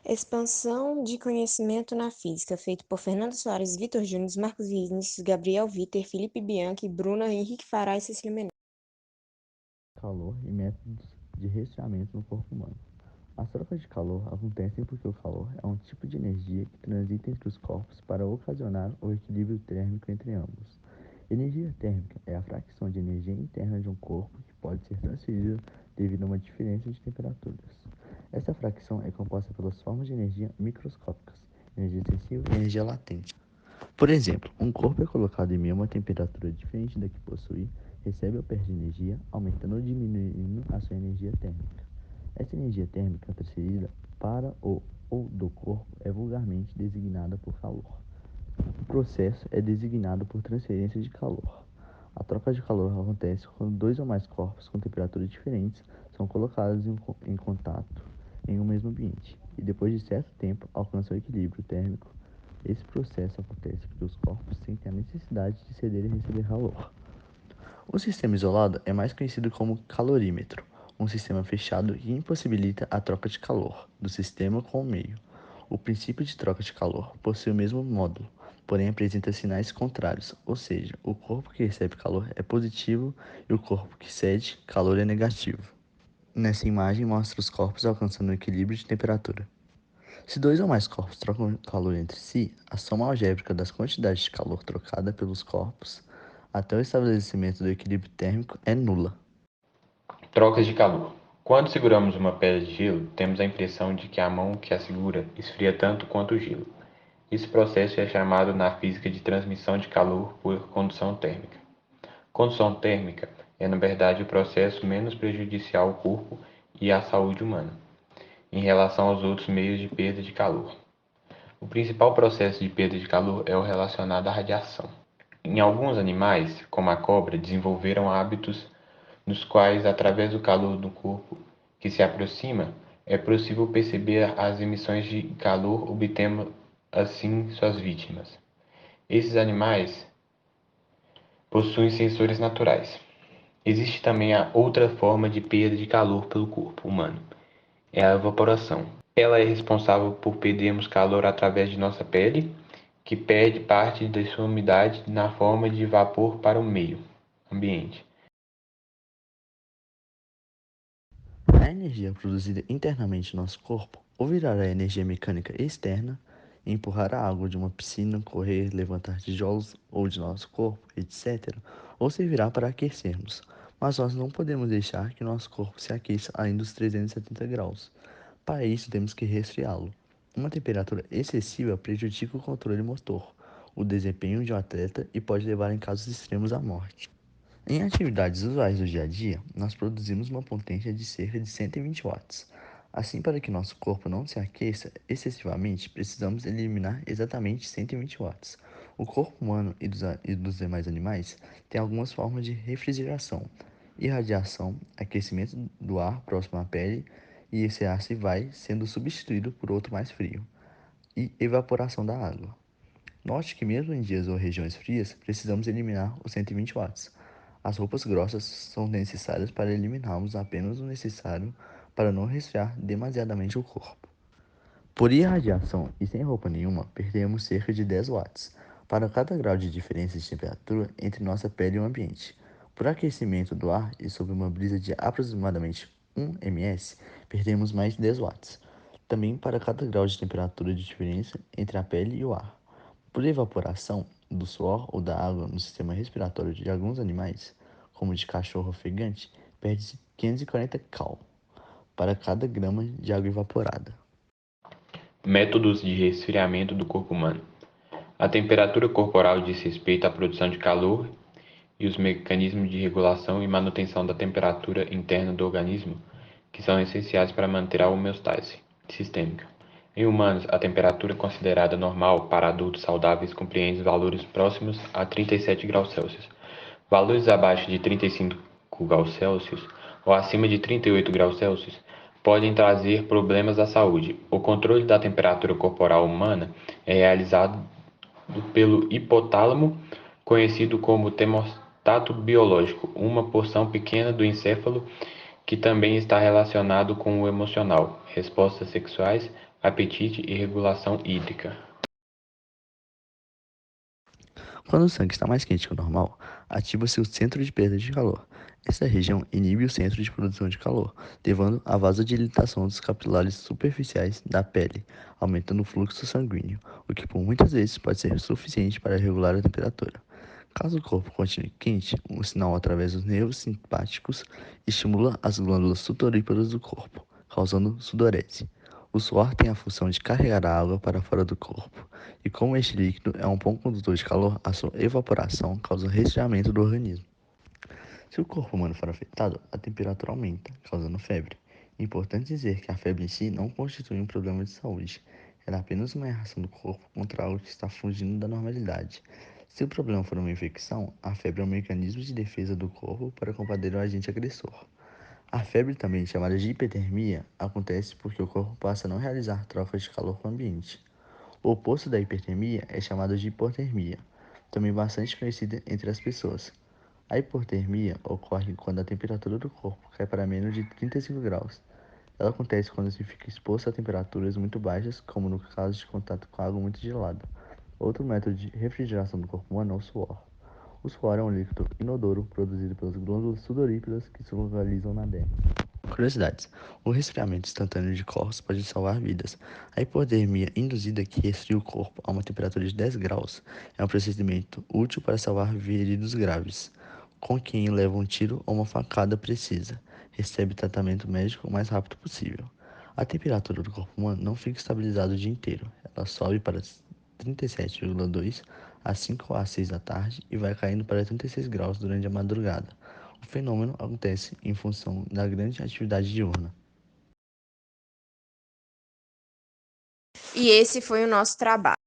Expansão de conhecimento na física, feito por Fernando Soares, Vitor Júnior, Marcos Vinícius, Gabriel Vitter, Felipe Bianchi, Bruna, Henrique Fará e Cecília Menezes. Calor e métodos de resfriamento no corpo humano. As trocas de calor acontecem porque o calor é um tipo de energia que transita entre os corpos para ocasionar o equilíbrio térmico entre ambos. Energia térmica é a fração de energia interna de um corpo que pode ser transferida devido a uma diferença de temperaturas. Essa fração é composta pelas formas de energia microscópicas, energia sensível e energia latente. Por exemplo, um corpo é colocado em meio a uma temperatura diferente da que possui, recebe ou perde energia, aumentando ou diminuindo a sua energia térmica. Essa energia térmica transferida para o ou do corpo é vulgarmente designada por calor. O processo é designado por transferência de calor. A troca de calor acontece quando dois ou mais corpos com temperaturas diferentes são colocados em contato em um mesmo ambiente e, depois de certo tempo, alcançam o equilíbrio térmico. Esse processo acontece porque os corpos sentem a necessidade de ceder e receber calor. O sistema isolado é mais conhecido como calorímetro, um sistema fechado que impossibilita a troca de calor do sistema com o meio. O princípio de troca de calor possui o mesmo módulo, porém apresenta sinais contrários, ou seja, o corpo que recebe calor é positivo e o corpo que cede calor é negativo. Nessa imagem mostra os corpos alcançando o equilíbrio de temperatura. Se dois ou mais corpos trocam calor entre si, a soma algébrica das quantidades de calor trocada pelos corpos até o estabelecimento do equilíbrio térmico é nula. Trocas de calor. Quando seguramos uma pedra de gelo, temos a impressão de que a mão que a segura esfria tanto quanto o gelo. Esse processo é chamado na física de transmissão de calor por condução térmica. Condução térmica é, na verdade, o processo menos prejudicial ao corpo e à saúde humana, em relação aos outros meios de perda de calor. O principal processo de perda de calor é o relacionado à radiação. Em alguns animais, como a cobra, desenvolveram hábitos nos quais, através do calor do corpo que se aproxima, é possível perceber as emissões de calor, obtendo assim suas vítimas. Esses animais possuem sensores naturais. Existe também a outra forma de perda de calor pelo corpo humano, é a evaporação. Ela é responsável por perdermos calor através de nossa pele, que perde parte de sua umidade na forma de vapor para o meio ambiente. A energia produzida internamente no nosso corpo ou virará energia mecânica externa, empurrar a água de uma piscina, correr, levantar tijolos ou de nosso corpo, etc., ou servirá para aquecermos. Mas nós não podemos deixar que nosso corpo se aqueça além dos 370 graus. Para isso, temos que resfriá-lo. Uma temperatura excessiva prejudica o controle motor, o desempenho de um atleta e pode levar, em casos extremos, à morte. Em atividades usuais do dia a dia, nós produzimos uma potência de cerca de 120 watts. Assim, para que nosso corpo não se aqueça excessivamente, precisamos eliminar exatamente 120 watts. O corpo humano e dos demais animais têm algumas formas de refrigeração: irradiação, aquecimento do ar próximo à pele, e esse ar se vai sendo substituído por outro mais frio, e evaporação da água. Note que mesmo em dias ou regiões frias, precisamos eliminar os 120 watts. As roupas grossas são necessárias para eliminarmos apenas o necessário para não resfriar demasiadamente o corpo. Por irradiação e sem roupa nenhuma, perdemos cerca de 10 watts para cada grau de diferença de temperatura entre nossa pele e o ambiente. Por aquecimento do ar e sob uma brisa de aproximadamente 1 ms, perdemos mais de 10 watts, também para cada grau de temperatura de diferença entre a pele e o ar. Por evaporação do suor ou da água no sistema respiratório de alguns animais, como de cachorro ofegante, perde-se 540 cal para cada grama de água evaporada. Métodos de resfriamento do corpo humano. A temperatura corporal diz respeito à produção de calor e os mecanismos de regulação e manutenção da temperatura interna do organismo, que são essenciais para manter a homeostase sistêmica. Em humanos, a temperatura considerada normal para adultos saudáveis compreende valores próximos a 37 graus Celsius. Valores abaixo de 35 graus Celsius ou acima de 38 graus Celsius podem trazer problemas à saúde. O controle da temperatura corporal humana é realizado pelo hipotálamo, conhecido como termostato biológico, uma porção pequena do encéfalo que também está relacionado com o emocional, respostas sexuais, apetite e regulação hídrica. Quando o sangue está mais quente que o normal, ativa-se o centro de perda de calor. Essa região inibe o centro de produção de calor, levando à vasodilatação dos capilares superficiais da pele, aumentando o fluxo sanguíneo, o que por muitas vezes pode ser suficiente para regular a temperatura. Caso o corpo continue quente, um sinal através dos nervos simpáticos estimula as glândulas sudoríparas do corpo, causando sudorese. O suor tem a função de carregar a água para fora do corpo, e como este líquido é um bom condutor de calor, a sua evaporação causa resfriamento do organismo. Se o corpo humano for afetado, a temperatura aumenta, causando febre. É importante dizer que a febre em si não constitui um problema de saúde, ela é apenas uma reação do corpo contra algo que está fugindo da normalidade. Se o problema for uma infecção, a febre é um mecanismo de defesa do corpo para combater o agente agressor. A febre, também chamada de hipertermia, acontece porque o corpo passa a não realizar trocas de calor com o ambiente. O oposto da hipertermia é chamado de hipotermia, também bastante conhecida entre as pessoas. A hipotermia ocorre quando a temperatura do corpo cai para menos de 35 graus. Ela acontece quando se fica exposto a temperaturas muito baixas, como no caso de contato com água muito gelada. Outro método de refrigeração do corpo humano é o suor. O suor é um líquido inodoro produzido pelas glândulas sudoríparas que se localizam na derme. Curiosidades. O resfriamento instantâneo de corpos pode salvar vidas. A hipotermia induzida, que resfria o corpo a uma temperatura de 10 graus, é um procedimento útil para salvar feridos graves, com quem leva um tiro ou uma facada precisa. Recebe tratamento médico o mais rápido possível. A temperatura do corpo humano não fica estabilizada o dia inteiro. Ela sobe para 37,2 às 5 ou às 6 da tarde e vai caindo para 36 graus durante a madrugada. O fenômeno acontece em função da grande atividade diurna. E esse foi o nosso trabalho.